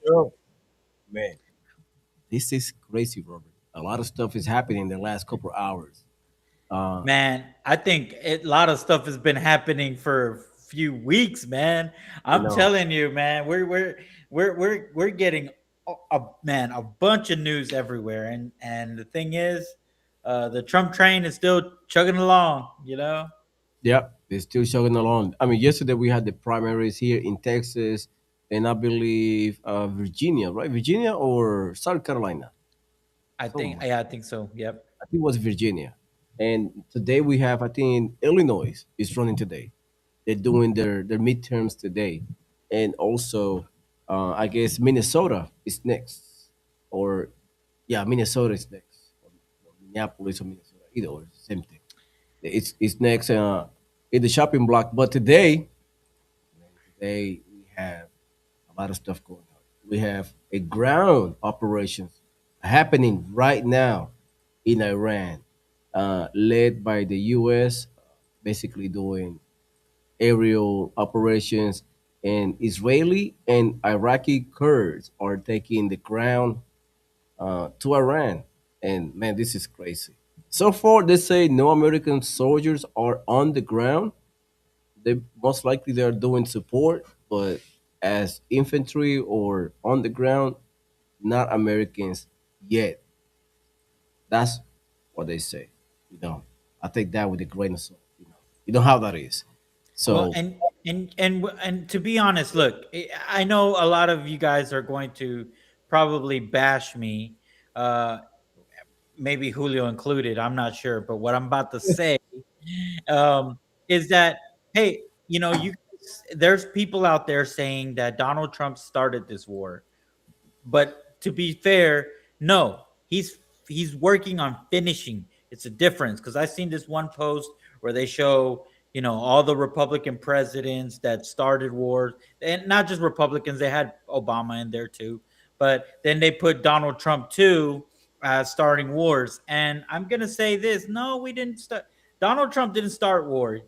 Sure. Man, this is crazy, Robert. A lot of stuff is happening in the last couple of hours. Uh, Man, I think a lot of stuff has been happening for a few weeks, man. you I'm know, telling you, man, we're getting a bunch of news everywhere, and the thing is, the Trump train is still chugging along. yeah, they're still chugging along. I mean, yesterday we had the primaries here in Texas, and I believe Virginia, right? Virginia or South Carolina, somewhere. Yeah, I think so. Yep. I think it was Virginia. And today we have, I think, Illinois is running today. They're doing their midterms today, and also, I guess Minnesota is next, or yeah, Minnesota is next, or Minneapolis or Minnesota, either or, same thing. It's next in the shopping block. But today we have a lot of stuff going on. We have a ground operations happening right now in Iran, led by the U.S., basically doing aerial operations, and Israeli and Iraqi Kurds are taking the ground to Iran. And man, this is crazy. So far, they say no American soldiers are on the ground. They most likely they are doing support, but as infantry or on the ground, not Americans yet. That's what they say. You know, I take that with a grain of salt. You know how that is. Well, So and to be honest, look, I know a lot of you guys are going to probably bash me. Uh, Maybe Julio included. I'm not sure, but what I'm about to say um, is that hey, there's people out there saying that Donald Trump started this war, but to be fair, no, he's working on finishing. It's a difference because I've seen this one post where they show all the Republican presidents that started wars, and not just Republicans. They had Obama in there too, but then they put Donald Trump too starting wars. And I'm gonna say this: no, we didn't start. Donald Trump didn't start war.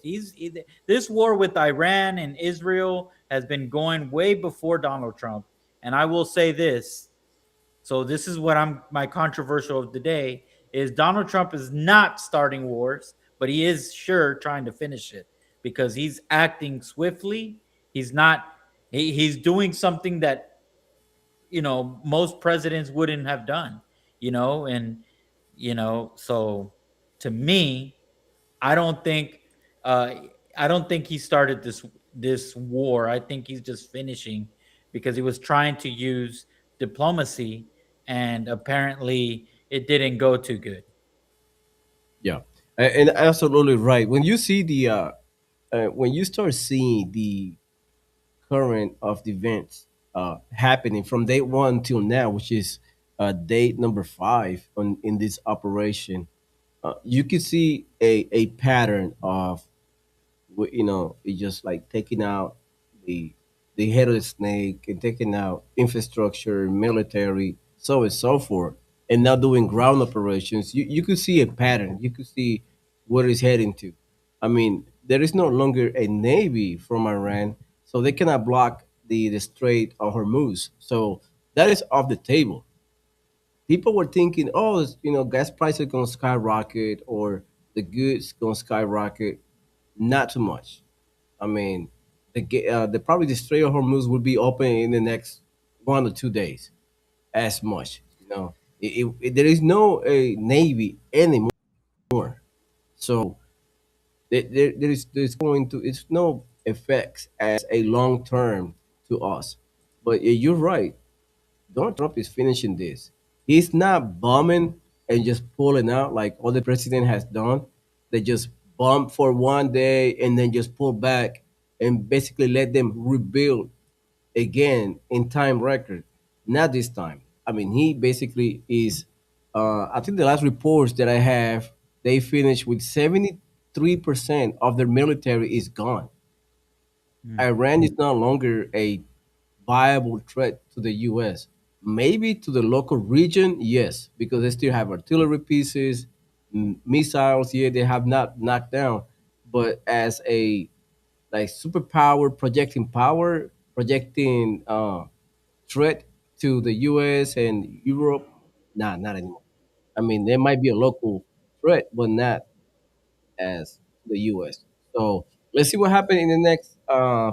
This war with Iran and Israel has been going way before Donald Trump. And I will say this. So this is what I'm my controversial of the day is Donald Trump is not starting wars, but he is sure trying to finish it because he's acting swiftly. He's not he's doing something that most presidents wouldn't have done, and so to me, I don't think uh I don't think he started this war. I think he's just finishing because he was trying to use diplomacy and apparently it didn't go too good. yeah, and absolutely right. When you see when you start seeing the current of the events happening from day one till now, which is date number five on in this operation, you can see a pattern of it's just like taking out the the head of the snake and taking out infrastructure, military, so on and so forth, and now doing ground operations. You could see a pattern. You could see where it's heading to. I mean, there is no longer a navy from Iran, so they cannot block the Strait of Hormuz. So that is off the table. People were thinking, oh, gas prices going to skyrocket or the goods going to skyrocket. Not too much. I mean, probably the Strait of Hormuz will be open in the next 1 or 2 days, as much. There is no navy anymore, so there's going to it's no effects as a long term to us. But you're right. Donald Trump is finishing this. He's not bombing and just pulling out like other president has done. They just bomb for 1 day and then just pull back and basically let them rebuild again in time record. Not this time. I mean, he basically is. I think the last reports that I have, they finished with 73% of their military is gone. Mm. Iran is no longer a viable threat to the U.S. Maybe to the local region, yes, because they still have artillery pieces, missiles. Yeah, they have not knocked down, but as a like superpower, projecting power, projecting threat to the U.S. and Europe, nah, not anymore. I mean, there might be a local threat, but not as the U.S. So let's see what happens in the next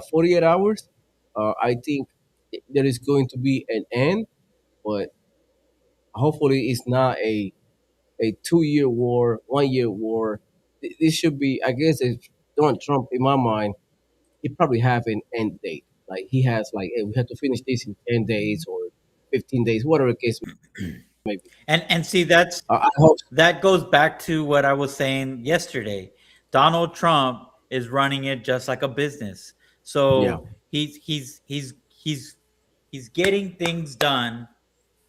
48 hours. I think there is going to be an end, but hopefully it's not a 2 year war, 1 year war. This should be, I guess, if Donald Trump, in my mind, he probably have an end date. Like he has, like, hey, we have to finish this in 10 days or 15 days, whatever the case may be. And see, that's I hope. that goes back to what I was saying yesterday. Donald Trump is running it just like a business. Yeah, So he's getting things done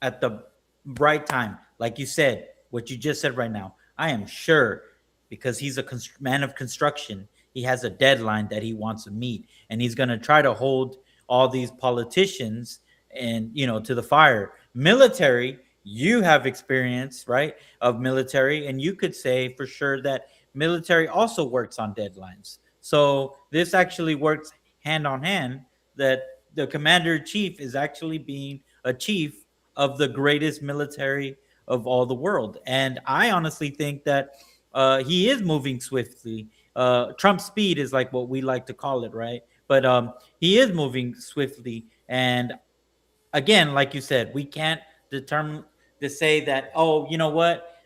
at the right time. Like you said, what you just said right now, I am sure because he's a man of construction, he has a deadline that he wants to meet, and he's going to try to hold all these politicians and to the fire. Military, you have experience, right, of military, and you could say for sure that military also works on deadlines. So this actually works hand on hand. That the commander in chief is actually being a chief of the greatest military of all the world. And I honestly think that he is moving swiftly. Trump speed is like what we like to call it, right? But he is moving swiftly. And again, like you said, we can't determine to say that, oh, you know what,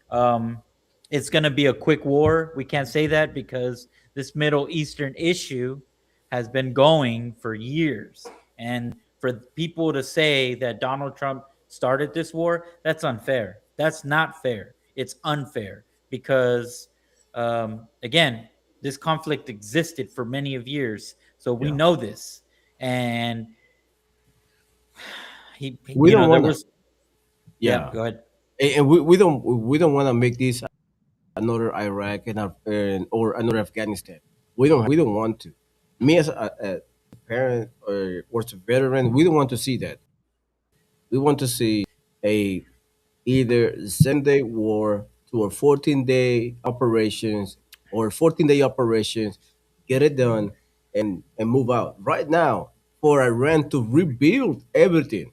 it's going to be a quick war. We can't say that because this Middle Eastern issue has been going for years. And for people to say that Donald Trump started this war, that's unfair. That's not fair. It's unfair because, again, this conflict existed for many of years. So we yeah. know this. And We don't there want to. was, yeah, Yeah, go ahead. and we don't want to make this another Iraq or another Afghanistan. We don't want to. Me as a parent or as a veteran, we don't want to see that. We want to see a either 7 day war to a 14-day operations or 14-day operations, get it done and move out. Right now, for Iran to rebuild everything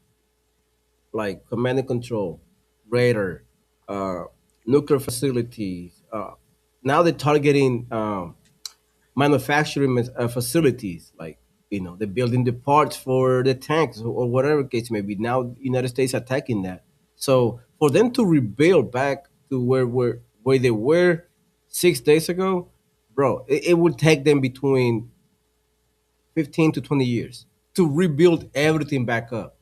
like command and control, radar, uh, nuclear facilities. Now they're targeting manufacturing facilities, like they're building the parts for the tanks or whatever case may be. Now United States attacking that. So for them to rebuild back to where they were 6 days ago, bro, it would take them between 15 to 20 years to rebuild everything back up,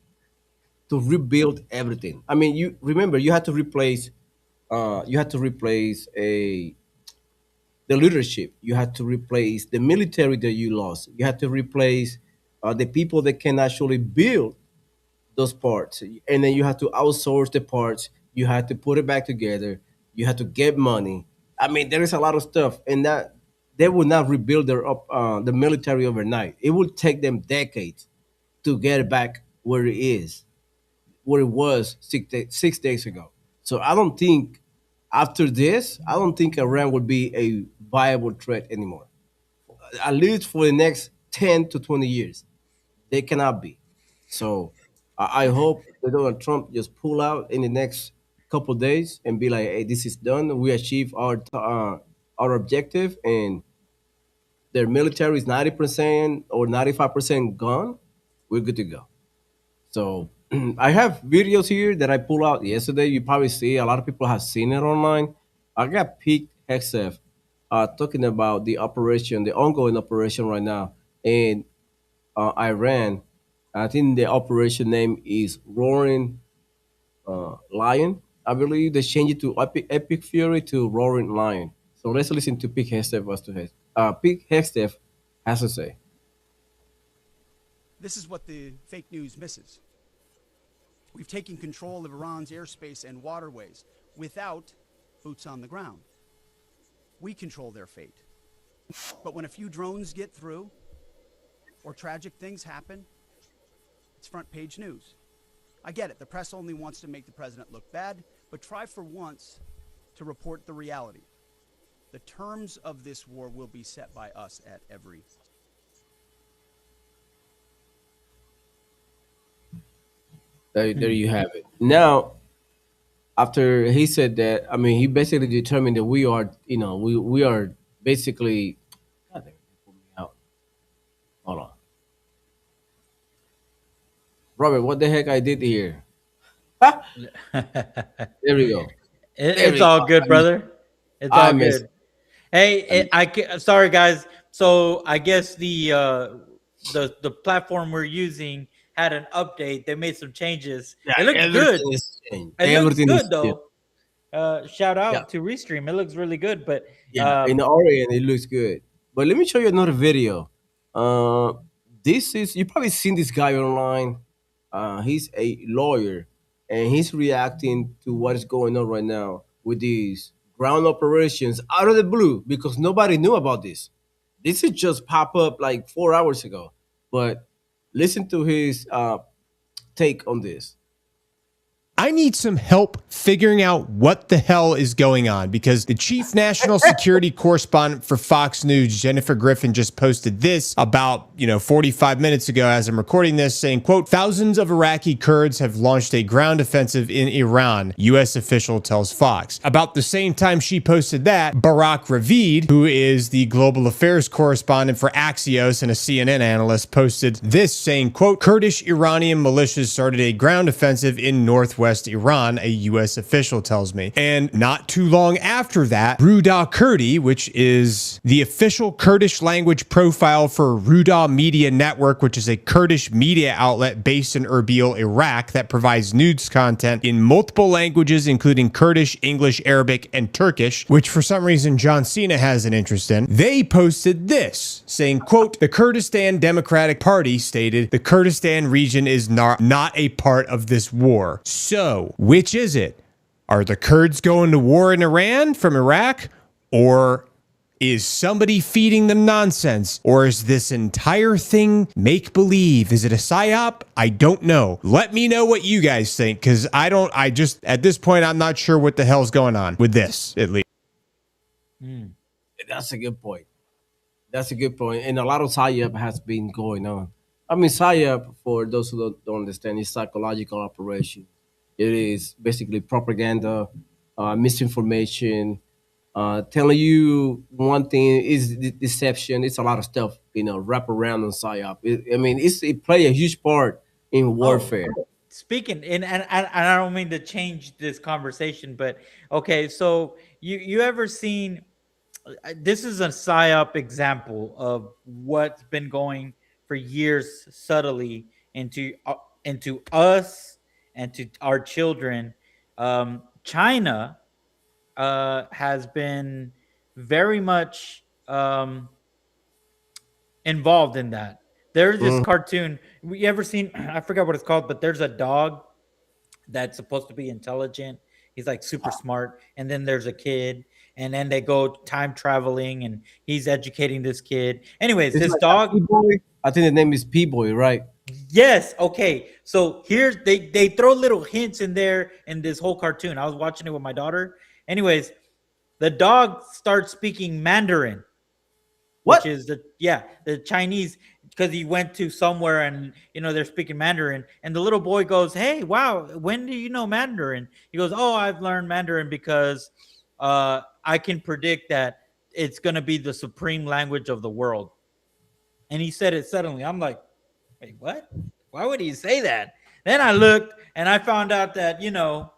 to rebuild everything. I mean, you remember you had to replace a the leadership. You had to replace the military that you lost. You had to replace the people that can actually build those parts, and then you had to outsource the parts. You had to put it back together. You had to get money. I mean, there is a lot of stuff, and that they will not rebuild the military overnight. It will take them decades to get it back where it is, where it was 6 days ago. So I don't think Iran would be a viable threat anymore. At least for the next 10 to 20 years, they cannot be. So I hope that Donald Trump just pull out in the next couple days and be like, "Hey, this is done. We achieved our objective, and their military is 90% or 95% gone. We're good to go." So I have videos here that I pulled out yesterday. You probably see a lot of people have seen it online. I got Pete Hexef talking about the ongoing operation right now in Iran. I think the operation name is Roaring Lion. I believe they changed it to Epic Fury to Roaring Lion. So let's listen to Pete Hexef Pete Hexef has to say. This is what the fake news misses. We've taken control of Iran's airspace and waterways without boots on the ground. We control their fate. But when a few drones get through or tragic things happen, it's front page news. I get it. The press only wants to make the president look bad, but try for once to report the reality. The terms of this war will be set by us at every There Hmm. you have it. Now, after he said that, I mean, he basically determined that we are, we are basically. God damn it, put me out. Hold on, Robert. What the heck I did here? Ah, there we go. There It's we all go. good, brother. It's I all miss. good. Hey, I miss. sorry guys. So I guess the platform we're using had an update. They made some changes. Yeah, It looks good. everything is changed. It looks Everything good is changed. though. Shout Yeah, out to Restream. It looks really good. But yeah. In um, Orient, it looks good. But let me show you another video. Uh, this is you probably seen this guy online. He's a lawyer, and he's reacting to what is going on right now with these ground operations out of the blue because nobody knew about this. This is just pop up like 4 hours ago. But listen to his take on this. I need some help figuring out what the hell is going on because the chief national security correspondent for Fox News, Jennifer Griffin, just posted this about, 45 minutes ago as I'm recording this saying, quote, thousands of Iraqi Kurds have launched a ground offensive in Iran, U.S. official tells Fox. About the same time she posted that, Barak Ravid, who is the global affairs correspondent for Axios and a CNN analyst, posted this saying, quote, Kurdish Iranian militias started a ground offensive in northwest Iran, a U.S. official tells me. And not too long after that, Ruda Kurdi, which is the official Kurdish language profile for Ruda Media Network, which is a Kurdish media outlet based in Erbil, Iraq, that provides news content in multiple languages, including Kurdish, English, Arabic, and Turkish, which for some reason John Cena has an interest in. They posted this, saying, quote, the Kurdistan Democratic Party stated the Kurdistan region is not a part of this war. So, which is it? Are the Kurds going to war in Iran from Iraq? Or is somebody feeding them nonsense? Or is this entire thing make believe? Is it a psyop? I don't know. Let me know what you guys think, because at this point, I'm not sure what the hell's going on with this, at least. hmm. That's a good point. That's a good point. And a lot of psyop has been going on. I mean, psyop, for those who don't understand, is psychological operation. It is basically propaganda, misinformation, telling you one thing is deception. It's a lot of stuff, wrap around on psyop. I mean, it play a huge part in Oh, warfare. speaking and I don't mean to change this conversation, but okay. So you ever seen? This is a psyop example of what's been going for years subtly into us and to our children. China has been very much involved in that. There's this Mm. cartoon. You ever seen? I forgot what it's called, but there's a dog that's supposed to be intelligent. He's like super smart. And then there's a kid, and then they go time traveling, and he's educating this kid. Anyways, It's this like a dog. P-boy. I think the name is P-boy, right? Yes. Okay. So here's they throw little hints in there in this whole cartoon. I was watching it with my daughter. Anyways, the dog starts speaking Mandarin, which What? is the Chinese, because he went to somewhere and they're speaking Mandarin, and the little boy goes, "Hey, wow, when do you know Mandarin?" He goes, "Oh, I've learned Mandarin because I can predict that it's going to be the supreme language of the world." And he said it suddenly. I'm like, "Wait, what? Why would he say that?" Then I looked and I found out that the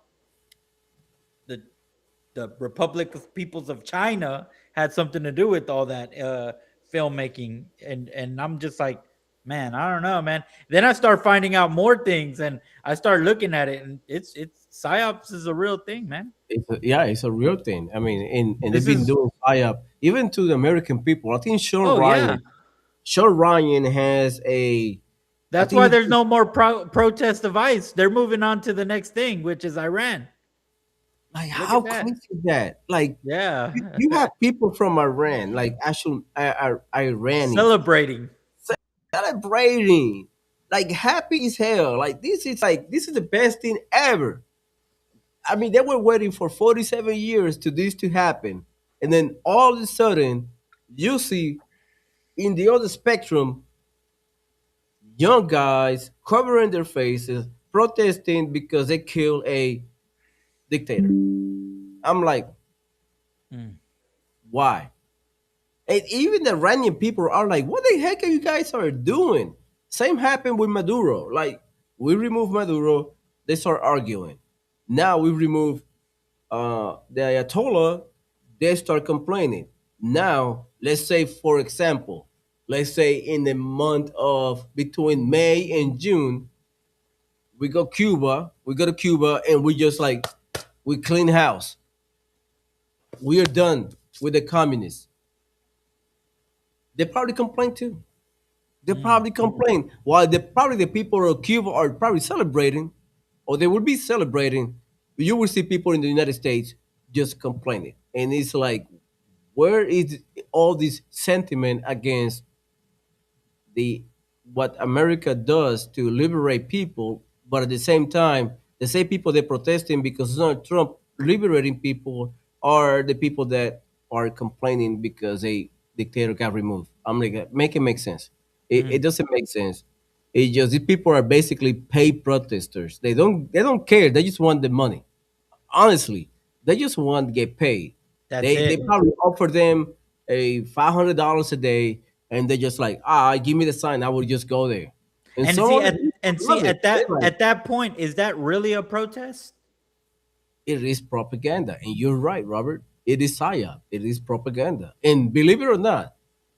the Republic of Peoples of China had something to do with all that filmmaking, and I'm just like, man, I don't know, man. Then I start finding out more things, and I start looking at it, and it's psyops is a real thing, man. Yeah, it's a real thing. I mean, and they've This been is doing psyop even to the American people. I think Sean oh yeah, Ryan. Sean Ryan has I that's think why he there's no more protest of ICE. They're moving on to the next thing, which is Iran. like Look how at that. crazy is that? Like Yeah, you have people from Iran, like actual Iranis celebrating. celebrating, like happy as hell. This is the best thing ever. I mean, they were waiting for 47 years to this to happen, and then all of a sudden, you see in the other spectrum, young guys covering their faces, protesting because they killed a dictator. I'm like, Mm. why? And even the Iranian people are like, what the heck are you guys are doing? Same happened with Maduro. Like, we remove Maduro, they start arguing. Now we remove the Ayatollah, they start complaining. Now, let's say, for example, let's say in the month of between May and June, we go to Cuba, and we just like, we clean house. We are done with the communists. They probably complain too. They Mm. probably complain. While probably the people of Cuba are probably celebrating, or they will be celebrating, you will see people in the United States just complaining. And it's like, where is all this sentiment against the what America does to liberate people, but at the same time, the same people they're protesting because Donald Trump liberating people are the people that are complaining because a dictator got removed. I'm like, make it make sense. It Mm. doesn't make sense. It just these people are basically paid protesters. They don't care. They just want the money. Honestly, they just want to get paid. That's They it. probably offer them a $500 a day, and they're just like, give me the sign, I will just go there. And And some see of the at people and see love it. at They're that like, at that point, is that really a protest? it is propaganda, and you're right, Robert. It is psyop. It is propaganda, and believe it or not,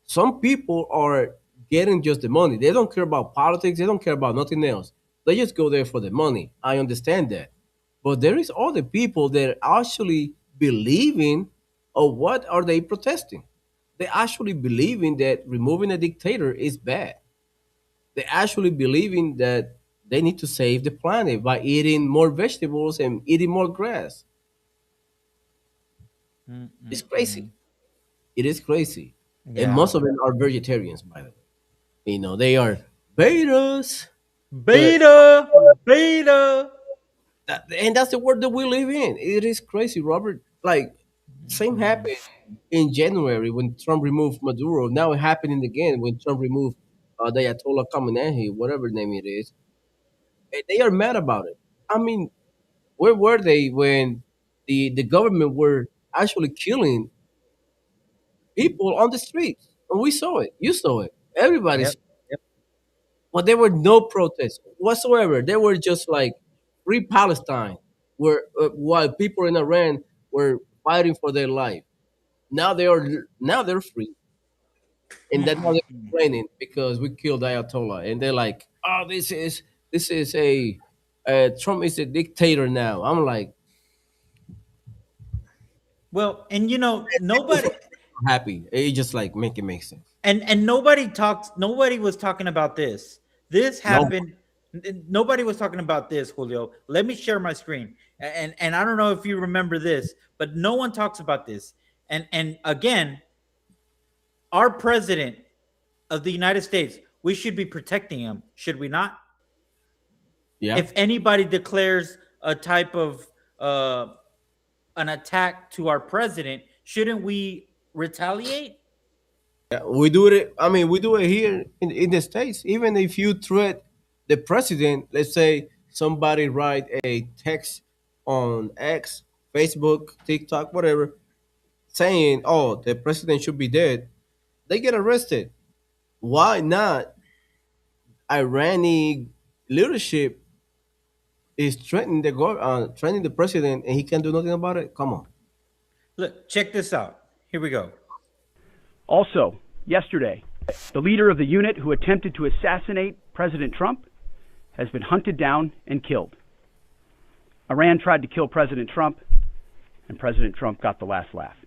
some people are getting just the money. They don't care about politics. They don't care about nothing else. They just go there for the money. I understand that, but there is other people that actually believing of what are they protesting. They actually believing that removing a dictator is bad. They actually believing that they need to save the planet by eating more vegetables and eating more grass. It's crazy. Mm-mm-mm. It is crazy. And Yeah. most of them are vegetarians, by the way. They are betas. But Beta, beta. and that's the world that we live in. It is crazy, Robert. Like, same happened in January when Trump removed Maduro. Now it happening again when Trump removed the Ayatollah Khamenei, whatever name it is. And they are mad about it. I mean, where were they when the government were actually killing people on the streets? And we saw it. You saw it. Everybody Yep. saw it. But there were no protests whatsoever. They were just like free Palestine, where while people in Iran were fighting for their life. Now they're free, and then now they're Mm-mm-mm. complaining because we killed Ayatollah, and they're like, "Oh, this is a Trump is a dictator now." I'm like, Well, and people nobody from are happy. It just like make it make sense. and nobody was talking about this. This No, happened. Nobody was talking about this, Julio. Let me share my screen. And I don't know if you remember this, but no one talks about this. And again, our president of the United States, we should be protecting him, should we not? yeah. If anybody declares a type of uh, an attack to our president, shouldn't we retaliate? Yeah, we do it. I mean, we do it here in the states. Even if you threat the president, let's say somebody write a text on X, Facebook, TikTok, whatever, saying, "Oh, the president should be dead," they get arrested. Why not? Iranian leadership is threatening the president, and he can't do nothing about it. Come on. Look, check this out. Here we go. Also, yesterday, the leader of the unit who attempted to assassinate President Trump has been hunted down and killed. Iran tried to kill President Trump, and President Trump got the last laugh.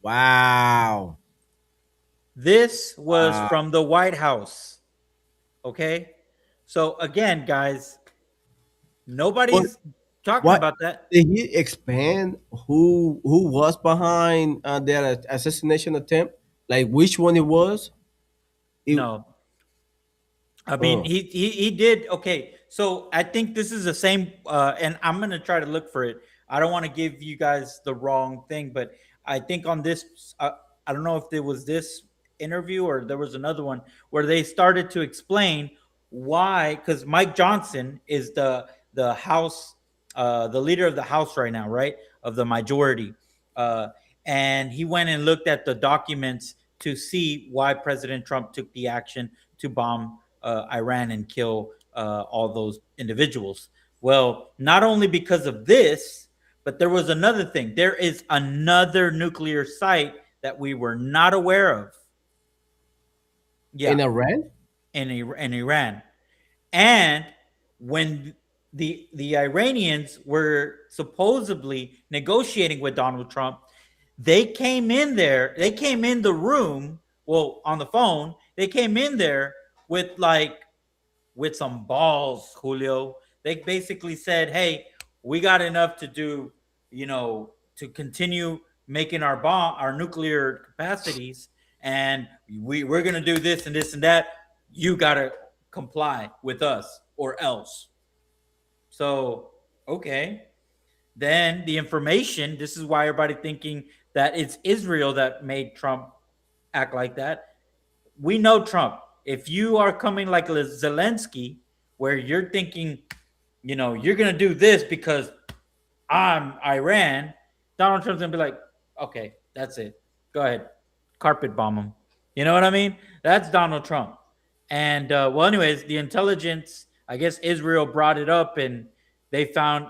Wow. This was from the White House. Okay. So again, guys, But nobody's talking what about that. did he expand who was behind their assassination attempt? Like which one it was? It, No. I mean, oh, he did okay. So I think this is the same, and I'm gonna try to look for it. I don't want to give you guys the wrong thing, but I think on this, I don't know if it was this interview or there was another one where they started to explain why, because Mike Johnson is the House, the leader of the House right now, right, of the majority, uh, and he went and looked at the documents to see why President Trump took the action to bomb Iran and kill all those individuals. Well, not only because of this, but there was another thing. There is another nuclear site that we were not aware of. In Yeah, Iran. in Iran. And when the Iranians were supposedly negotiating with Donald Trump, they came in there, they came in the room, well, on the phone, they came in there with like with some balls, Julio. They basically said, "Hey, we got enough to do, to continue making our nuclear capacities, and we're gonna do this and this and that. You gotta comply with us, or else." So, okay. Then the information. This is why everybody thinking that it's Israel that made Trump act like that. We know Trump. If you are coming like Zelensky, where you're thinking, you're gonna do this because I'm Iran, Donald Trump's gonna be like, okay, that's it. Go ahead, carpet bomb him. You know what I mean? That's Donald Trump. And well, anyways, the intelligence, I guess Israel brought it up, and they found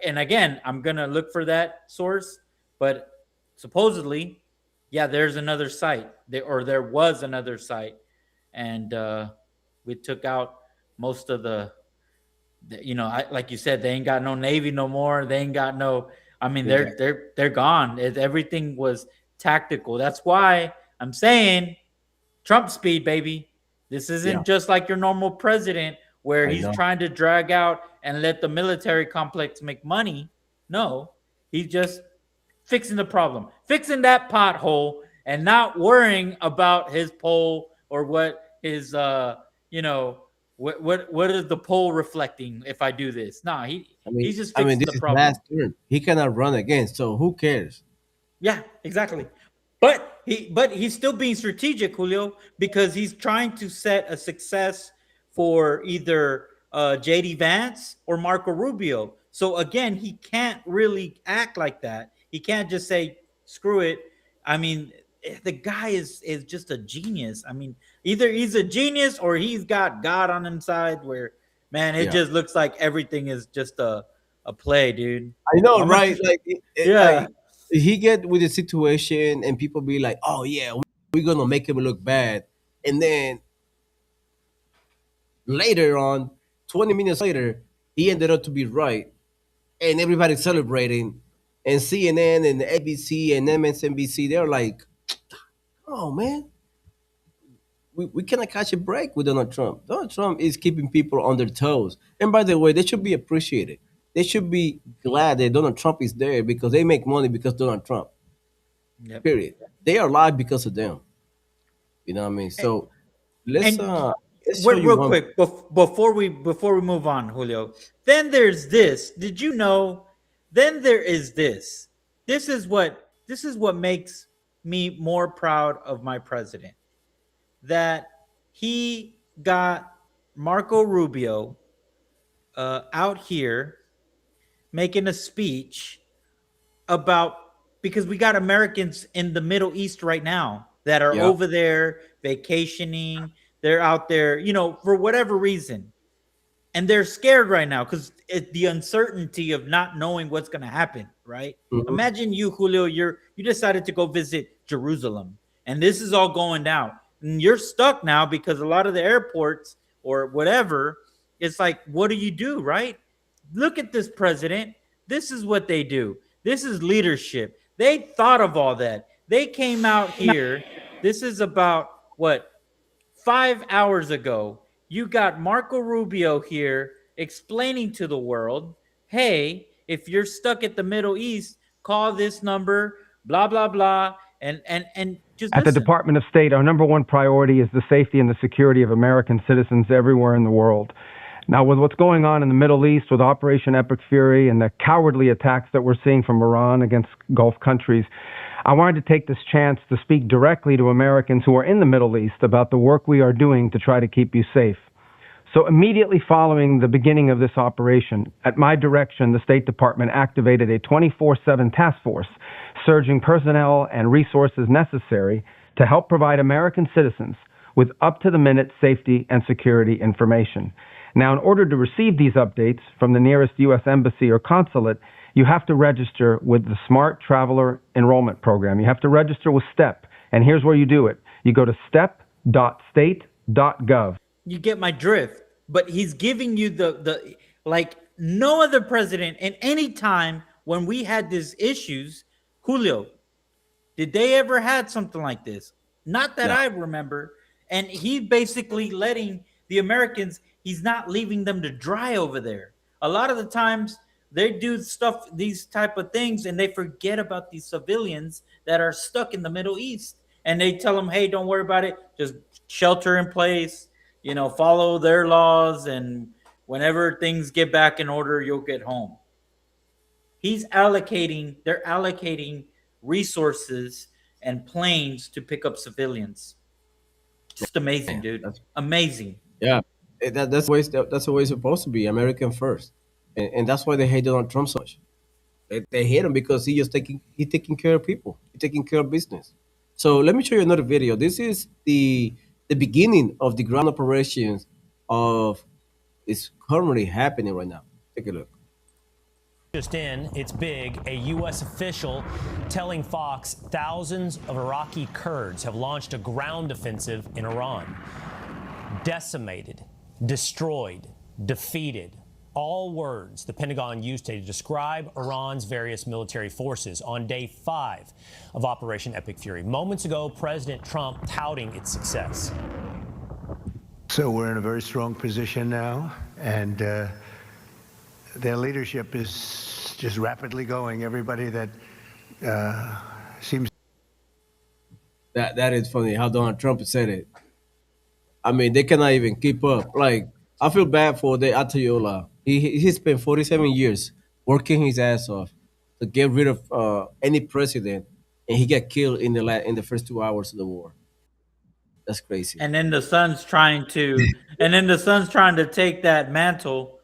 and again, I'm gonna look for that source, but supposedly, yeah, there's another site, there was another site, and we took out most of like you said, they ain't got no navy no more. They ain't got no. I mean, Exactly. they're gone. Everything was tactical. That's why I'm saying Trump speed, baby. This Yeah, isn't just like your normal president where I he's know. trying to drag out and let the military complex make money. No, he's just fixing the problem, fixing that pothole, and not worrying about his poll or what his you know what is the poll reflecting if I do this. Nah, he's just I mean, fixing this the is problem. last turn. He cannot run again, so who cares? Yeah, exactly. But he's still being strategic, Julio, because he's trying to set a success for either JD Vance or Marco Rubio. So again, he can't really act like that. He can't just say screw it. I mean, the guy is just a genius. I mean, either he's a genius or he's got God on his side where man, it Yeah, just looks like everything is just a play, dude. I know, I'm not right? Like, yeah. he get with the situation, and people be like, "Oh yeah, we're gonna make him look bad," and then later on, 20 minutes later, he ended up to be right, and everybody's celebrating, and CNN and ABC and MSNBC, they're like, "Oh man, we cannot catch a break with Donald Trump. Donald Trump is keeping people on their toes. And by the way, they should be appreciated. They should be glad that Donald Trump is there because they make money because Donald Trump. Yep. Period. They are alive because of them. You know what I mean? So let's And uh let's show wait, you real one. quick before we move on, Julio. Then there's this. Did you know? Then there is this. This is what makes me more proud of my president. That he got Marco Rubio out here making a speech about because we got Americans in the Middle East right now that are Yeah. over there vacationing. They're out there, for whatever reason. And they're scared right now because the uncertainty of not knowing what's going to happen, right? Mhm. Imagine you, Julio, you decided to go visit Jerusalem and this is all going down. And you're stuck now because a lot of the airports or whatever, it's like, what do you do, right? Look at this president. This is what they do. This is leadership. They thought of all that. They came out here. This is about what 5 hours ago. You got Marco Rubio here explaining to the world, hey, if you're stuck at the Middle East, call this number, blah, blah, blah. And just At the listen. Department of State, our number one priority is the safety and the security of American citizens everywhere in the world. Now, with what's going on in the Middle East with Operation Epic Fury and the cowardly attacks that we're seeing from Iran against Gulf countries, I wanted to take this chance to speak directly to Americans who are in the Middle East about the work we are doing to try to keep you safe. So immediately following the beginning of this operation, at my direction, the State Department activated a 24/7 task force, surging personnel and resources necessary to help provide American citizens with up-to-the-minute safety and security information. Now, in order to receive these updates from the nearest U.S. embassy or consulate, you have to register with the Smart Traveler Enrollment Program. You have to register with STEP, and here's where you do it. You go to step.state.gov. You get my drift. But he's giving you the like no other president in any time when we had these issues, Julio, did they ever had something like this? Not that No. I remember. And he basically letting the Americans, he's not leaving them to dry over there. A lot of the times they do stuff, these type of things, and they forget about these civilians that are stuck in the Middle East. And they tell them, hey, don't worry about it. Just shelter in place, follow their laws. And whenever things get back in order, you'll get home. They're allocating resources and planes to pick up civilians. Just amazing, Yeah, dude. that's Amazing. yeah. That's the way it's supposed to be. American first, and that's why they hate Donald Trump so much. They hate him because he taking care of people. He taking care of business. So let me show you another video. This is the beginning of the ground operations of is currently happening right now. Take a look. Just in, it's big. A U.S. official telling Fox thousands of Iraqi Kurds have launched a ground offensive in Iran. Decimated, destroyed, defeated. All words the Pentagon used to describe Iran's various military forces on day 5 of Operation Epic Fury. Moments ago, President Trump touting its success. So we're in a very strong position now, and their leadership is just rapidly going. Everybody that seems That is funny how Donald Trump said it. I mean, they cannot even keep up. Like, I feel bad for the Atiola. He spent 47 years working his ass off to get rid of any president, and he got killed in the first 2 hours of the war. That's crazy. And then the son's trying to take that mantle,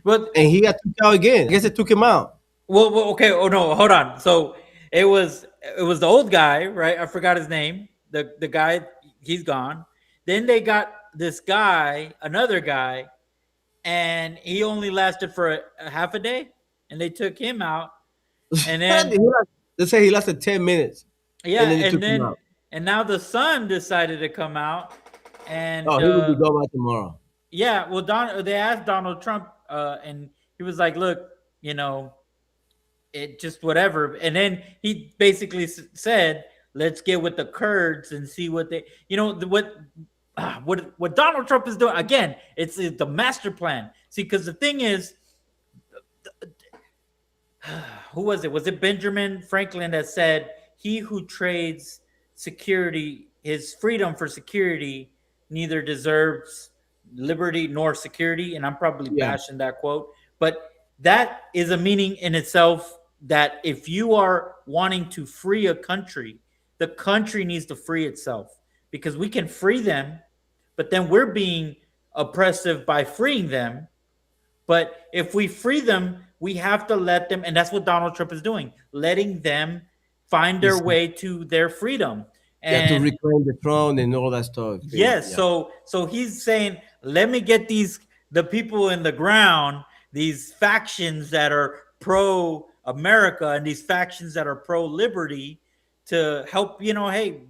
But And he got took out again. I guess it took him out. okay, oh no, hold on. So it was the old guy, right? I forgot his name. The guy, he's gone. Then they got this guy, another guy, and he only lasted for a half a day, and they took him out. And then They say he lasted 10 minutes, yeah, and then they and took him then out. and now the son decided to come out, and Oh, he will be gone by tomorrow. yeah, well, they asked Donald Trump, and he was like, "Look, it just whatever." And then he basically said, "Let's get with the Kurds and see what they, what Donald Trump is doing." Again, it's the master plan. See, because the thing is, who was it? Was it Benjamin Franklin that said, "He who trades security, his freedom for security, neither deserves liberty nor security"? And I'm probably Yeah, bashing that quote, but that is a meaning in itself that if you are wanting to free a country, the country needs to free itself because we can free them, but then we're being oppressive by freeing them. But if we free them, we have to let them, and that's what Donald Trump is doing, letting them find their he's way to their freedom. yeah to And reclaim the throne and all that stuff. yes, Yeah, so he's saying, let me get the people in the ground, these factions that are pro America and these factions that are pro liberty to help, hey,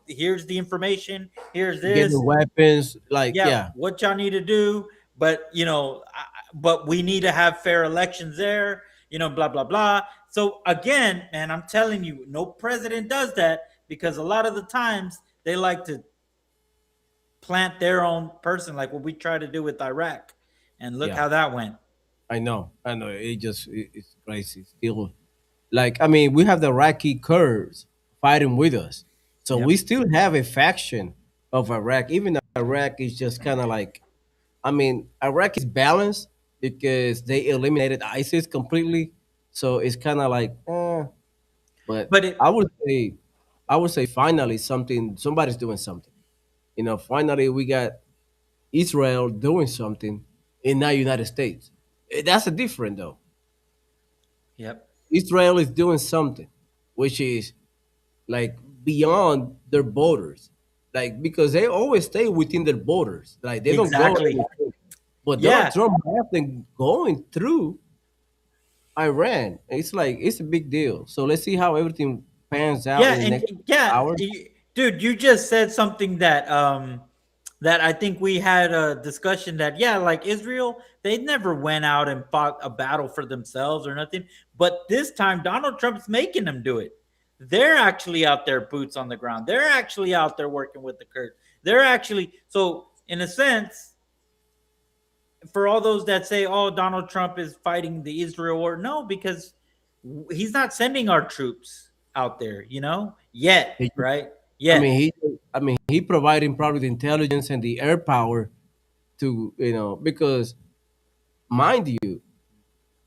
here's the information, here's this, getting weapons. Like, yeah, yeah, what y'all need to do, but but we need to have fair elections there, blah blah blah. So again, man, I'm telling you, no president does that because a lot of the times they like to plant their own person, like what we tried to do with Iraq, and look yeah. how that went. I know. It's crazy. Still, like, I mean, we have the Iraqi Kurds fighting with us, so Yep. we still have a faction of Iraq. Even though Iraq is just kind of like, I mean, Iraq is balanced because they eliminated ISIS completely, so it's kind of like, but But it, I would say finally somebody's doing something. Finally we got Israel doing something in the United States. That's a different though. Yep. Israel is doing something, which is like beyond their borders, like because they always stay within their borders, like they don't go Exactly. anywhere. But Donald Yeah. Trump has been going through Iran. It's like it's a big deal. So let's see how everything pans out Yeah, in the and next yeah, hour. dude, you just said something that I think we had a discussion that yeah, like Israel, they never went out and fought a battle for themselves or nothing, but this time Donald Trump's making them do it. They're actually out there boots on the ground. They're actually out there working with the Kurds. They're actually so in a sense for all those that say, "Oh, Donald Trump is fighting the Israel war," no, because he's not sending our troops out there, yet, He, right? I Yet, mean, he providing probably the intelligence and the air power to because mind you,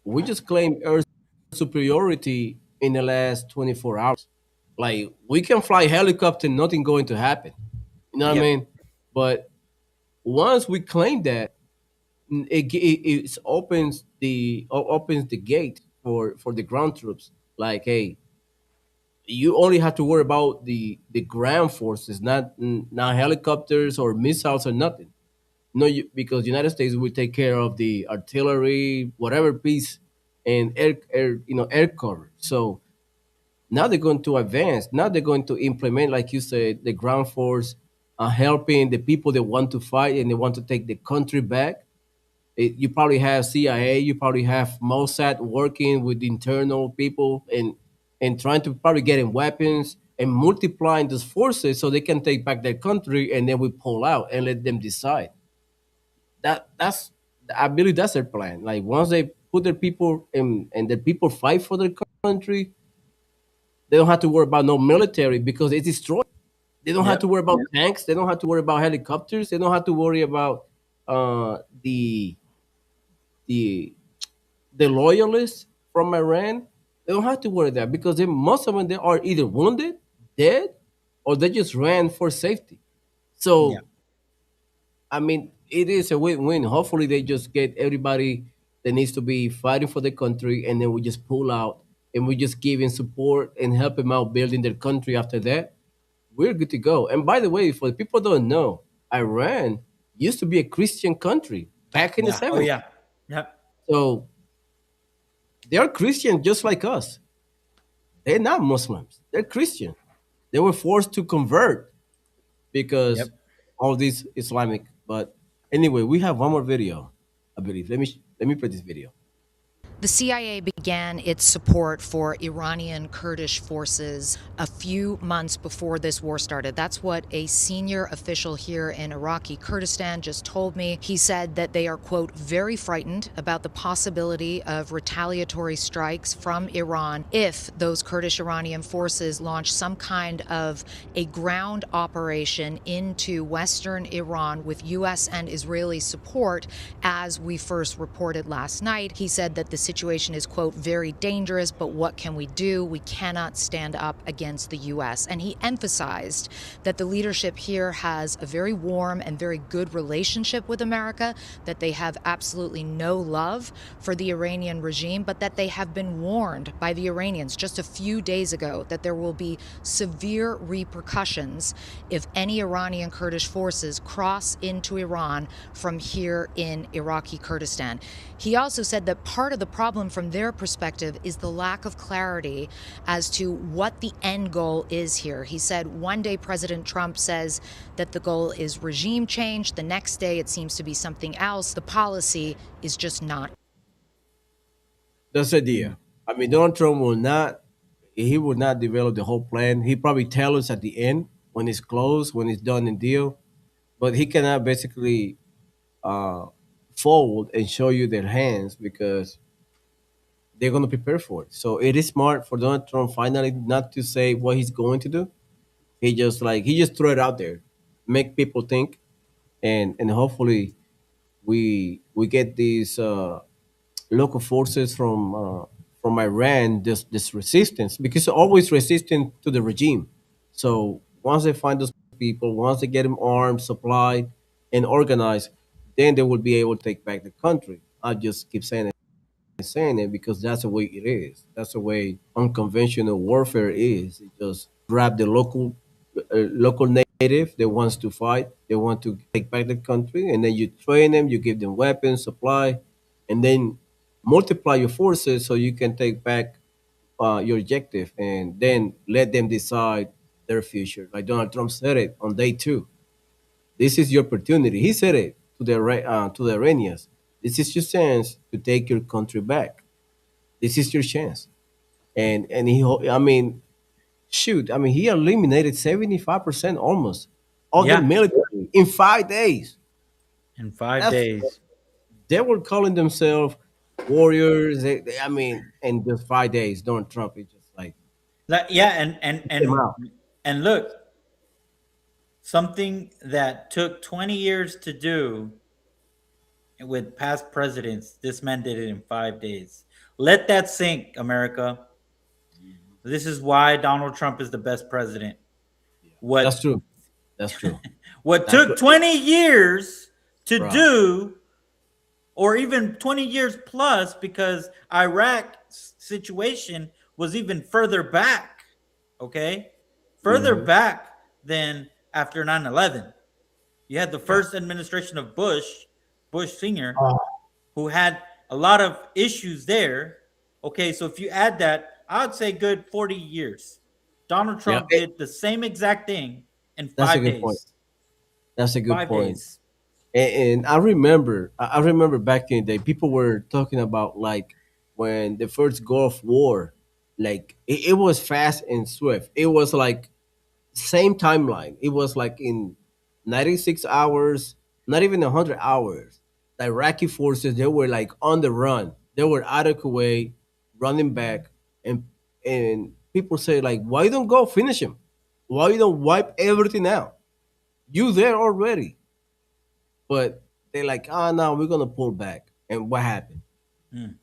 we just claimed air superiority in the last 24 hours. Like we can fly helicopter, nothing going to happen. You know what I yep, mean? But once we claim that, it opens the gate for the ground troops. Like, hey, you only have to worry about the ground forces, not helicopters or missiles or nothing. No, because United States will take care of the artillery, whatever piece, and air cover. So now they're going to advance. Now they're going to implement, like you said, the ground force, helping the people that want to fight and they want to take the country back. You probably have CIA, you probably have Mossad working with internal people and trying to probably getting weapons and multiplying those forces so they can take back their country, and then we pull out and let them decide. That's I believe that's their plan. Like once they put their people in and the people fight for their country, they don't have to worry about no military because it's destroyed. They don't have to yep, worry about tanks. They don't have to worry about helicopters. They don't have to worry about uh, the the the loyalists from Iran. They don't have to worry that because most of them they are either wounded, dead, or they just ran for safety. yeah, So I mean, it is a win-win. Hopefully, they just get everybody that needs to be fighting for the country, and then we just pull out and we just give in support and help them out building their country. After that, we're good to go. And by the way, for the people who don't know, Iran used to be a Christian country back in the yeah. Oh 70s. yeah, yep, So they are Christian just like us. They're not Muslims. They're Christian. They were forced to convert yep. because all this Islamic. But anyway, we have one more video, I believe. Let me play this video. The CIA began its support for Iranian Kurdish forces a few months before this war started. That's what a senior official here in Iraqi Kurdistan just told me. He said that they are, quote, very frightened about the possibility of retaliatory strikes from Iran if those Kurdish Iranian forces launch some kind of a ground operation into western Iran with U.S. and Israeli support, as we first reported last night. He said that the situation is, quote, very dangerous, but what can we do? We cannot stand up against the U.S. And he emphasized that the leadership here has a very warm and very good relationship with America, that they have absolutely no love for the Iranian regime, but that they have been warned by the Iranians just a few days ago that there will be severe repercussions if any Iranian Kurdish forces cross into Iran from here in Iraqi Kurdistan. He also said that part of the problem from their perspective is the lack of clarity as to what the end goal is here. He said one day President Trump says that the goal is regime change. The next day it seems to be something else. The policy is just not. That's the idea. I mean, Donald Trump will not. He will not develop the whole plan. He probably tell us at the end when it's closed, when it's done and deal. But he cannot basically uh, fold and show you their hands because they're going to prepare for it. So it is smart for Donald Trump finally not to say what he's going to do. He just throw it out there, make people think, and hopefully we get these local forces from Iran, this resistance, because they're always resistant to the regime. So once they find those people, once they get them armed, supplied, and organized, then they will be able to take back the country. I just keep saying it because that's the way it is. That's the way unconventional warfare is. It just grab the local native that wants to fight, they want to take back the country, and then you train them, you give them weapons, supply, and then multiply your forces so you can take back your objective, and then let them decide their future. Like Donald Trump said it on day two. This is your opportunity. He said it to the Iranians. This is your chance to take your country back. This is your chance. And I mean, shoot, I mean, he eliminated 75% almost of the Yeah, military in 5 days. in five That's days. They were calling themselves warriors. I mean, in just 5 days, Donald Trump is just like Like, yeah, them out. and look, something that took 20 years to do with past presidents, this man did it in 5 days. Let that sink, America. This is why Donald Trump is the best president. That's What true. That's true. what That's took true. 20 years to Right. do, or even 20 years plus, because Iraq situation was even further back, okay? Further Hmm. back than after 9/11. You had the Yeah. first administration of Bush Sr., who had a lot of issues there. Okay, so if you add that, I would say good 40 years. Donald Yeah. Trump did the same exact thing in That's a five good point. days. That's a good Five point. days. And I remember back in the day, people were talking about like when the first Gulf War, like it was fast and swift. It was like same timeline. It was like in 96 hours, not even 100 hours. The Iraqi forces, they were like on the run. They were out of Kuwait, running back, and people say like, why don't go finish him? Why you don't wipe everything out? You there already, but they're like, ah, no, we're gonna pull back. And what happened? Mm,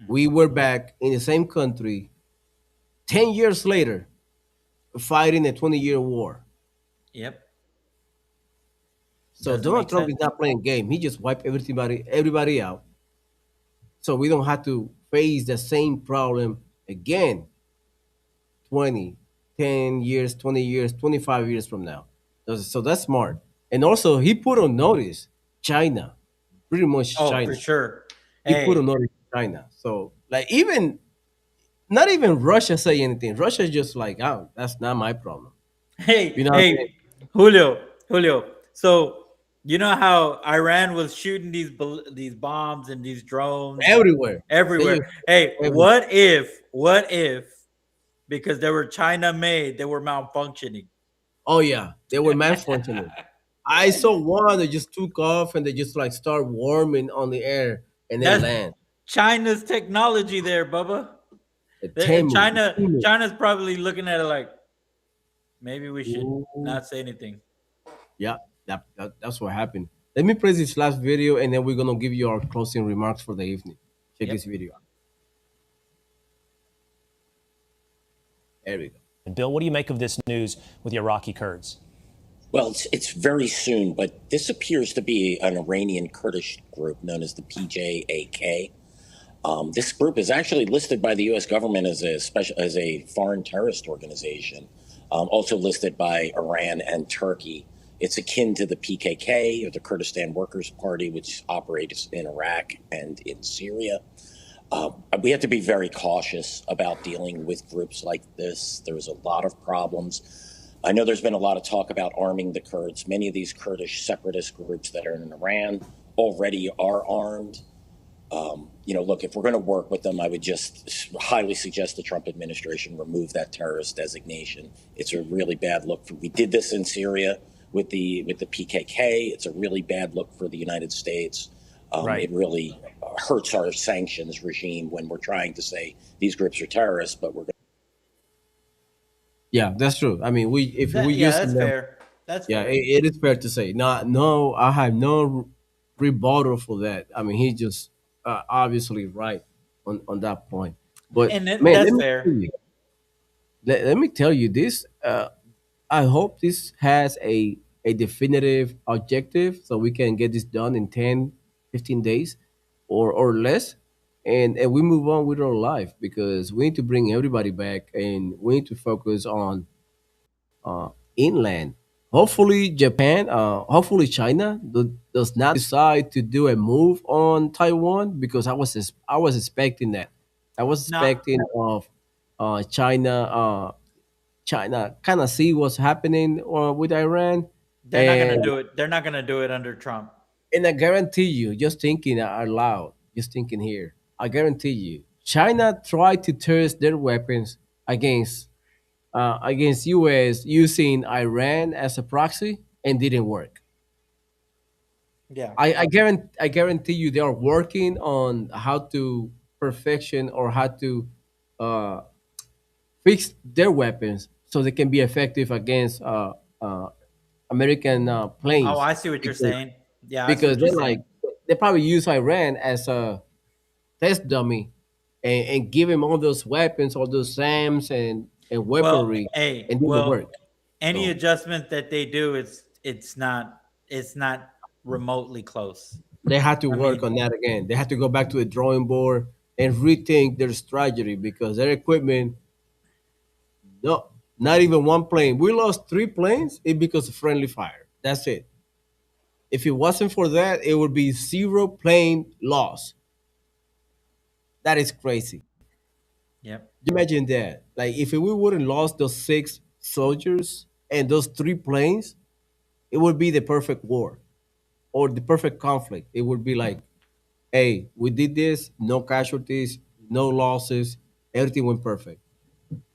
We were back in the same country 10 years later, fighting a 20-year war. yep. So Doesn't Donald make Trump sense. is not playing game. He just wiped everybody out. So we don't have to face the same problem again 20, 10 years, 20 years, 25 years from now. So that's smart. And also he put on notice China, pretty much Oh, for China. sure. He put Hey, on notice China. So like even not even Russia say anything. Russia's just like, oh, that's not my problem. You hey, know what I'm saying? hey, Julio. So you know how Iran was shooting these bombs and these drones and Everywhere. They everywhere. just Hey, everywhere. what if because they were China made, they were malfunctioning? Oh yeah, they were malfunctioning. I saw one that just took off and they just like start warming on the air and then That's land. China's technology there, Bubba. The And Temu, the Temu. China's probably looking at it like maybe we should Ooh. not say anything. Yeah, that's what happened. Let me play this last video and then we're gonna give you our closing remarks for the evening. Check Yep. this video out. There we go. And Bill, what do you make of this news with the Iraqi Kurds? Well, it's very soon, but this appears to be an Iranian Kurdish group known as the PJAK. This group is actually listed by the U.S. government as a foreign terrorist organization, also listed by Iran and Turkey. It's akin to the PKK, or the Kurdistan Workers' Party, which operates in Iraq and in Syria. We have to be very cautious about dealing with groups like this. There's a lot of problems. I know there's been a lot of talk about arming the Kurds. Many of these Kurdish separatist groups that are in Iran already are armed. Look, if we're going to work with them, I would just highly suggest the Trump administration remove that terrorist designation. It's a really bad look. We did this in Syria with the PKK. It's a really bad look for the United States. Right. It really hurts our sanctions regime when we're trying to say these groups are terrorists, but we're going. Yeah, that's true. I mean, we if we Yeah, use that's them, fair. That's yeah, fair. it is fair to say. No, I have no rebuttal for that. I mean, he's just obviously right on that point. But And man, that's fair. let me tell you this. I hope this has a definitive objective so we can get this done in 10, 15 days or less. And we move on with our life because we need to bring everybody back and we need to focus on uh, inland. Hopefully, Japan, hopefully China does not decide to do a move on Taiwan because I was expecting that. I was Not expecting of China China kind of see what's happening with Iran, they're not gonna and do it. They're not gonna do it under Trump. I guarantee you, just thinking out loud, just thinking here, I guarantee you, China tried to test their weapons against against U.S. using Iran as a proxy and didn't work. Yeah. I guarantee you they are working on how to perfection or how to uh, fix their weapons so they can be effective against uh, American Oh, planes I see what you're saying. Yeah, I see because what you're they're like saying. they probably use Iran as a test dummy and give him all those weapons, all those SAMs and Well, weaponry, hey, and didn't well, work. any So adjustment that they do, it's not remotely close. they had to I work mean, on that again. They had to go back to the drawing board and rethink their strategy because their equipment, no, not even one plane. We lost three planes. It because of friendly fire. That's it. If it wasn't for that, it would be zero plane loss. That is crazy. yep. Imagine that. Like if we wouldn't lost those six soldiers and those three planes, it would be the perfect war or the perfect conflict. It would be like, hey, we did this, no casualties, no losses, everything went perfect.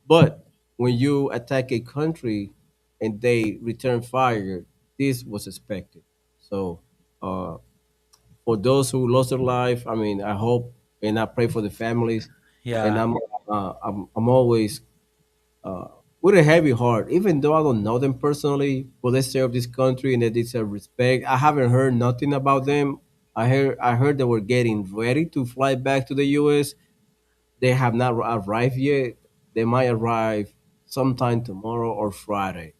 But when you attack a country and they return fire, this was expected. So uh, for those who lost their life, I mean, I hope and I pray for the families. And Yeah. I'm always with a heavy heart, even though I don't know them personally, but they serve this country and they deserve respect. I haven't heard nothing about them. I heard they were getting ready to fly back to the U.S. They have not arrived yet. They might arrive sometime tomorrow or Friday,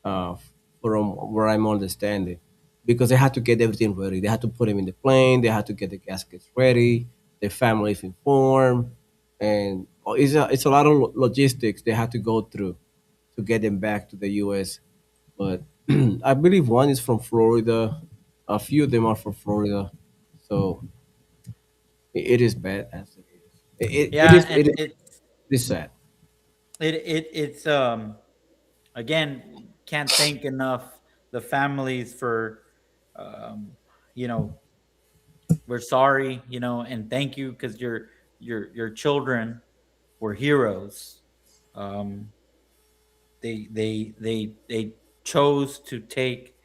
uh, from where I'm understanding, because they had to get everything ready. They had to put him in the plane. They had to get the gaskets ready. Their family is informed, and it's a lot of logistics they had to go through to get them back to the U.S. But I believe one is from Florida. A few of them are from Florida, so it is bad as it is. Yeah, It and is it is sad. it's again, can't thank enough the families for um you know, we're sorry, and thank you because your children were heroes. Um they chose to take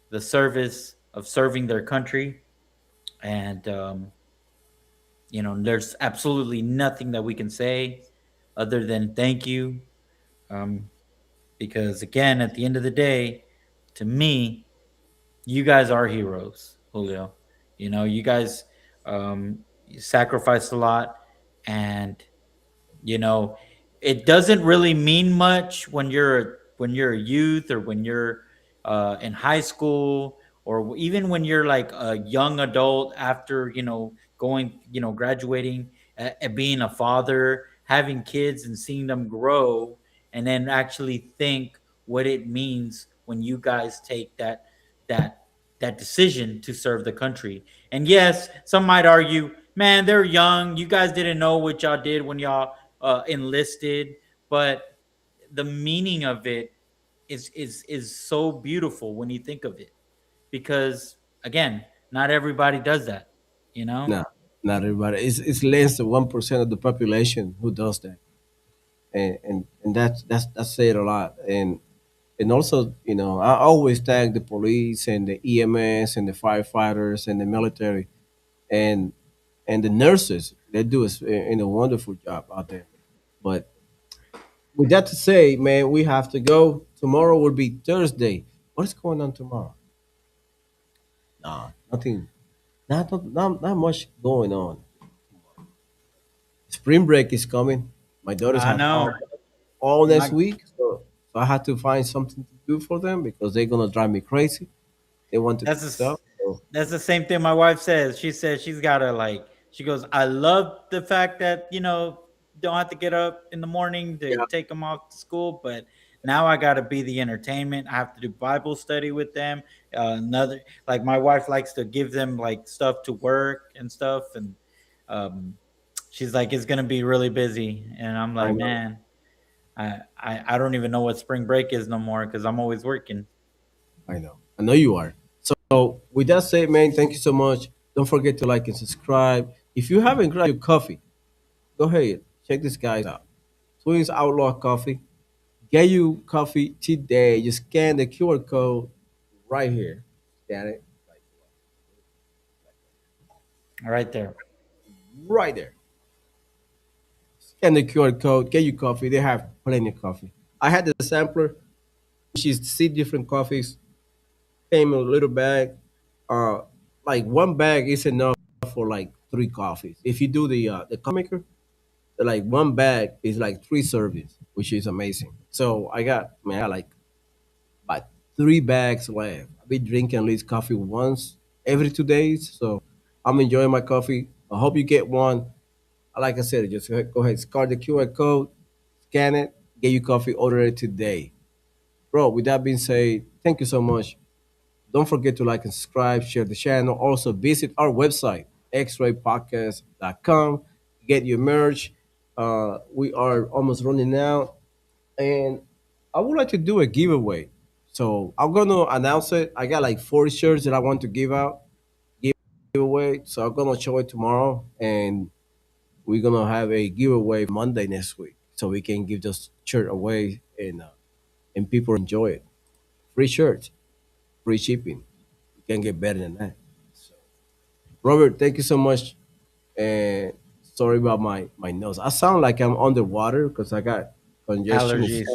the service of serving their country, and there's absolutely nothing that we can say other than thank you. um because again, at the end of the day, to me, you guys are heroes, Julio. You guys, you sacrificed a lot, and you know, it doesn't really mean much when you're a youth, or when you're in high school, or even when you're like a young adult after going, graduating, and being a father, having kids, and seeing them grow, and then actually think what it means when you guys take that that decision to serve the country. And yes, some might argue, man, they're young. You guys didn't know what y'all did when y'all enlisted, but the meaning of it is so beautiful when you think of it, because again, not everybody does that, you know. No, not everybody. It's less than 1% of the population who does that, and that's said a lot. And also, I always thank the police and the EMS and the firefighters and the military and and the nurses. They do a wonderful job out there. But with that to say, man, we have to go. Tomorrow will be Thursday. What is going on tomorrow? Nah, nothing. Not much going on. Spring break is coming. My daughters I have know. all next My week, so So I had to find something to do for them because they're gonna drive me crazy. They want to do That's the stuff. So that's the same thing my wife says. She says she's gotta like she goes, I love the fact that, don't have to get up in the morning to yeah, take them off to school, but now I gotta be the entertainment. I have to do Bible study with them. Another like my wife likes to give them like stuff to work and stuff, and um she's like, it's gonna be really busy. And I'm I like, know, man, I don't even know what spring break is no more because I'm always working. I know you are. So with that said, man, thank you so much. Don't forget to like and subscribe. If you haven't grabbed your coffee, go ahead, check this guys out. Twins Outlaw Coffee. Get you coffee today. You scan the QR code right here. Scan it Right there. right there. Scan the QR code. Get you coffee. They have plenty of coffee. I had the sampler, which is see different coffees. Came in a little bag. Uh, like one bag is enough for like three coffees. If you do the coffee maker, like one bag is like three servings, which is amazing. So I got like about three bags left. I've been drinking at least coffee once every 2 days, so I'm enjoying my coffee. I hope you get one. Like I said, just go ahead, scan the QR code, scan it, get your coffee, order it today. Bro, with that being said, thank you so much. Don't forget to like and subscribe, share the channel. Also, visit our website, xraypodcast.com. Get your merch. We are almost running out. And I would like to do a giveaway. So I'm gonna announce it. I got like 40 shirts that I want to give away. So I'm gonna show it tomorrow, and we're gonna have a giveaway Monday next week, so we can give this shirt away and people enjoy it. Free shirts, free shipping. You can't get better than that. So, Robert, thank you so much. And sorry about my nose. I sound like I'm underwater because I got congestion. Allergies.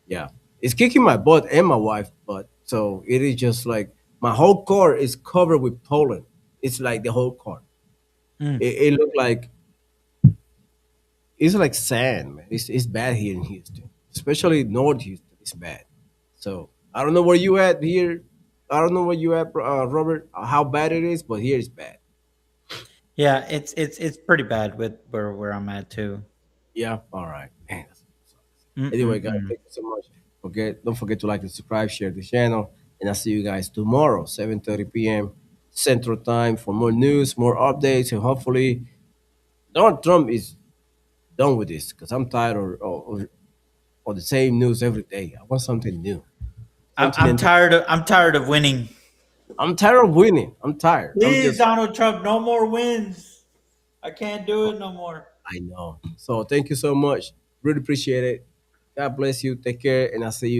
Yeah, it's kicking my butt and my wife butt. So it is just like my whole car is covered with pollen. It's like the whole car. Mm. It looked like it's like sand, man. It's bad here in Houston, especially North Houston. It's bad. So I don't know where you at here. I don't know where you at, Robert. How bad it is, but here it's bad. Yeah, it's pretty bad with where I'm at too. Yeah. All right. Man, anyway, guys, Mm-mm-mm. thank you so much. Don't forget to like and subscribe, share the channel, and I'll see you guys tomorrow, 7:30 p.m. Central Time for more news, more updates, and hopefully Donald Trump is done with this because I'm tired of the same news every day. I want something new, something I'm tired of winning. I'm tired of winning. I'm tired. I'm Please, just Donald Trump, no more wins. I can't do it no more. I know. So thank you so much. Really appreciate it. God bless you. Take care, and I'll see you guys.